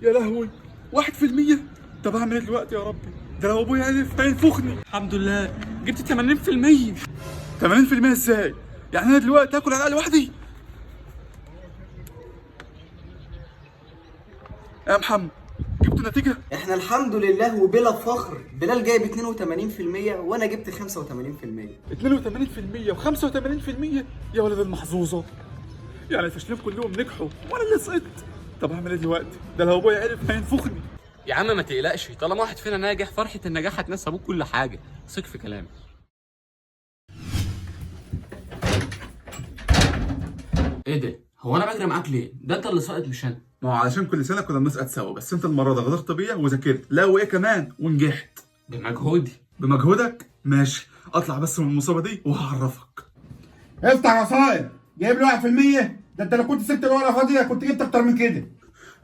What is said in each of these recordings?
يا لهوي 1%. طب اعمل ايه دلوقتي يا ربي؟ ده لو ابويا عرف هينفخني. الحمد لله جبت 80%. 80% ازاي؟ يعني انا دلوقتي اكل على الاقل لوحدي؟ يا محمد جبت النتيجة؟ احنا الحمد لله وبلا فخر بلال جايب 82% وانا جبت 85%. 82% و85%؟ يا ولد المحظوظة، يعني الفاشلين كلهم نجحوا وانا اللي سقطت. طب اعمل ايه دلوقتي؟ ده لو ابويا عرف هينفخني. يا عم ما تقلقش، طالما واحد فينا ناجح فرحة النجاح هتنسى ابوك كل حاجة، ثق في كلامي. ايه ده؟ هو انا بجري معاك ليه؟ ده انت اللي ساقط مش انا. ما هو علشان كل سنة كنا بنسقط سوا، بس انت المرة دي غدرت بيا وذاكرت، لا وايه كمان ونجحت. بمجهودي. بمجهودك؟ ماشي، اطلع بس من المصيبة دي وهعرفك. افتح يا صاير، جايب لي 1%؟ ده انت لو كنت سبت الورقه فاضيه كنت جبت اكتر من كده.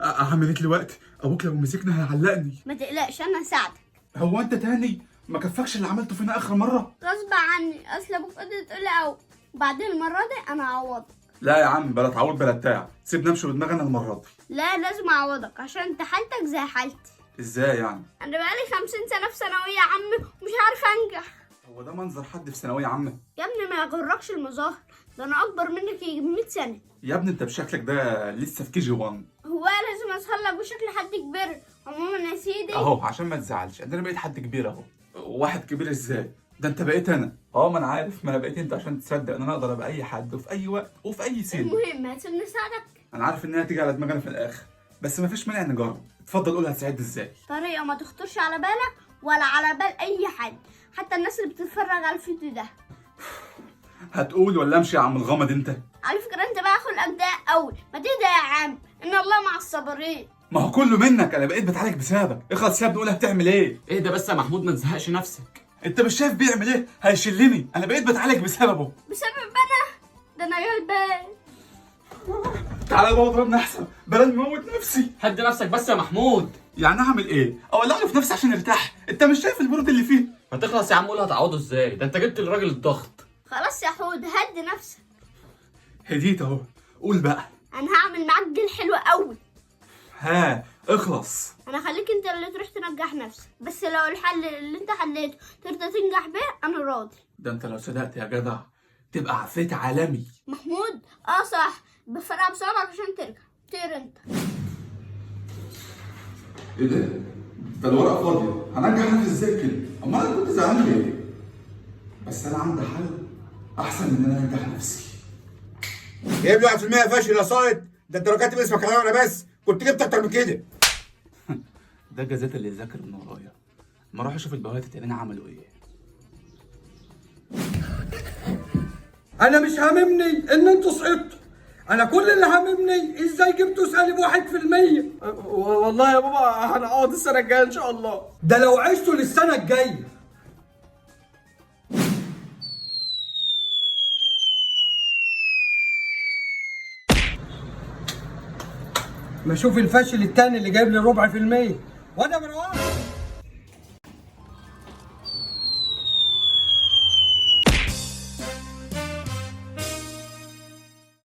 اعمل ايه دلوقتي؟ ابوك لو مسكنا هيعلقني. ما تقلقش انا هساعدك. هو انت تاني ما كفكش اللي عملته فينا اخر مرة؟ غصب عني، اصل ابوك فضل تقول لي وبعدين المره دي انا هعوضك. لا يا عم، بلا تعوض بلا بتاع، سيبني امشي بدماغي انا المرة دي. لا لازم اعوضك عشان انت حالتك زي حالتي. ازاي يعني؟ انا بقالي 50 سنه في ثانويه يا عم ومش عارفه انجح. هو ده منظر حد في ثانوية عامة؟ يا ابني ما يغركش المظاهر، ده انا اكبر منك يجي 100 سنه. يا ابني انت بشكلك ده لسه في كي جي 1. هو لازم اظهر لك بشكل حد كبير. عموما يا سيدي اهو عشان ما تزعلش، انا بقيت حد كبير اهو. واحد كبير ازاي؟ ده انت بقيت انا. ما انا عارف، ما انا بقيت انت عشان تصدق ان انا اقدر ابقى اي حد وفي اي وقت وفي اي سن. المهم هتسيبني اساعدك. انا عارف انها تيجي على دماغنا في الاخر، بس مفيش مانع نجرب. اتفضل قول هتساعدني ازاي. طريقه ما تخطرش على بالك ولا على بال اي حد، حتى الناس اللي بتتفرج على الفيديو ده. هتقول ولا امشي يا عم الغمض انت؟ على فكره انت بقى خلقك ده قوي، ما تهدى يا عم، ان الله مع الصابرين. ما هو كله منك، انا بقيت بتعالج بسببك. اخلص يا ابني قول هتعمل ايه. اهدى بس يا محمود ما تزهقش نفسك. انت مش شايف بيعمل ايه؟ هيشلني، انا بقيت بتعالج بسببه. بسبب انا؟ ده انا غلبان. تعالى بقى اضربنا احسن، بلاش نموت نفسي. هدي نفسك بس يا محمود. يعني اعمل ايه؟ اولع له في نفسي عشان ارتاح؟ انت مش شايف البرود اللي فيه؟ ما تخلص يا عم، قول هتعوضه ازاي؟ ده انت جبت للراجل الضغط. خلاص يا حود هدي نفسك. هديت اهو، قول بقى. انا هعمل معاك ديل حلو قوي. ها اخلص. انا خليك انت اللي تروح تنجح نفسك، بس لو الحل اللي انت حليته تقدر تنجح بيه انا راضي. ده انت لو صدقت يا جدع تبقى عفريت عالمي. محمود صح، بفرقع بصوابعك عشان ترجع. طير انت. ايه ده؟ ده الورقه فاضيه، هنجح نفسي ازاي كده؟ امال انا كنت زعلان ليه؟ بس انا عندي حل احسن من ان انا انجح نفسي. جايب لي 1% فاشل يا صاير؟ ده انت لو كاتب اسمك على انا بس كنت جبت اكتر من كده. ده جزات اللي يذاكر من ورايا. ما اروح اشوف البهوات التانيين عملوا ايه. انا مش هاممني ان انتوا سقطتوا، انا كل اللي هاممني ازاي جبتوا -1%. والله يا بابا هنقعد السنة الجاية إن شاء الله. ده لو عشتوا للسنه الجايه. ما اشوف الفاشل التاني اللي جايب لي 4%، وانا مروان.